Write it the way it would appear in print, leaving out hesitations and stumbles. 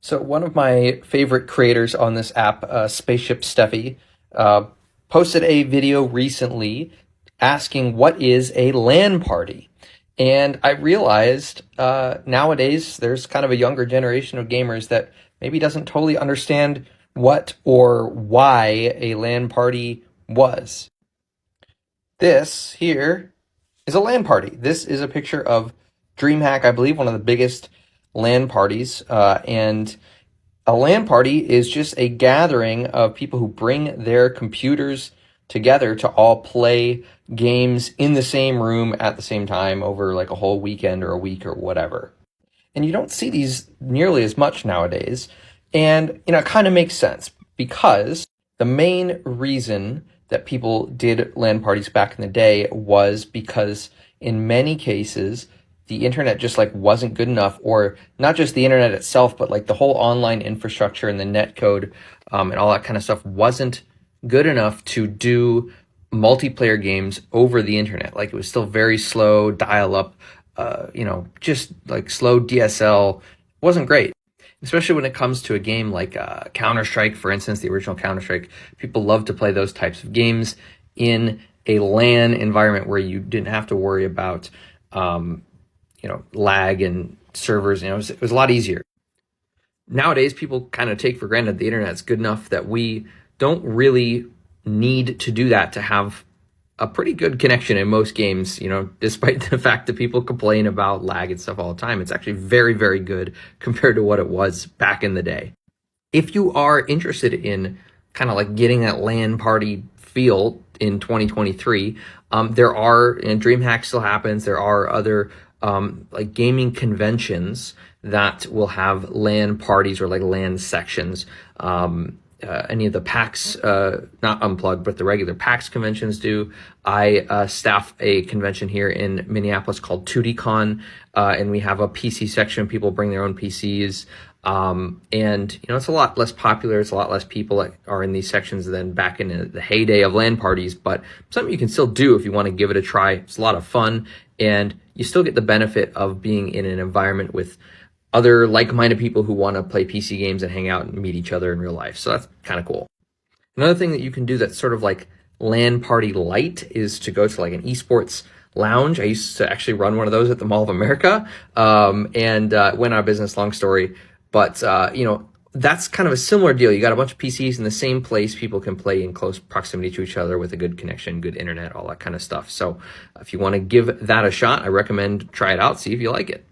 So one of my favorite creators on this app, Spaceship Steffi, uh, posted a video recently asking what is a LAN party. And I realized nowadays there's kind of a younger generation of gamers that maybe doesn't totally understand what or why a LAN party was. This here is a LAN party. This is a picture of DreamHack, I believe, one of the biggest LAN parties, and a LAN party is just a gathering of people who bring their computers together to all play games in the same room at the same time over like a whole weekend or a week or whatever. And you don't see these nearly as much nowadays. And, it kind of makes sense because the main reason that people did LAN parties back in the day was because in many cases, the internet just like wasn't good enough, or not just the internet itself, but like the whole online infrastructure and the net code and all that kind of stuff wasn't good enough to do multiplayer games over the internet. Like it was still very slow, dial up, just like slow DSL wasn't great. Especially when it comes to a game like Counter-Strike, for instance, the original Counter-Strike. People love to play those types of games in a LAN environment where you didn't have to worry about lag and servers. It was a lot easier. Nowadays, people kind of take for granted the internet's good enough that we don't really need to do that to have a pretty good connection in most games, despite the fact that people complain about lag and stuff all the time. It's actually very, very good compared to what it was back in the day. If you are interested in kind of like getting that LAN party feel in 2023, there are, and DreamHack still happens, there are other like gaming conventions that will have LAN parties or like LAN sections. Any of the PAX, not Unplugged, but the regular PAX conventions do. I staff a convention here in Minneapolis called 2DCon, and we have a PC section. People bring their own PCs. And it's a lot less popular. It's a lot less people that are in these sections than back in the heyday of LAN parties, but something you can still do if you want to give it a try. It's a lot of fun, and you still get the benefit of being in an environment with other like-minded people who want to play PC games and hang out and meet each other in real life. So that's kind of cool. Another thing that you can do that's sort of like LAN party light is to go to like an esports lounge. I used to actually run one of those at the Mall of America, and went out of business, long story. But, that's kind of a similar deal. You got a bunch of PCs in the same place. People can play in close proximity to each other with a good connection, good internet, all that kind of stuff. So if you want to give that a shot, I recommend try it out, see if you like it.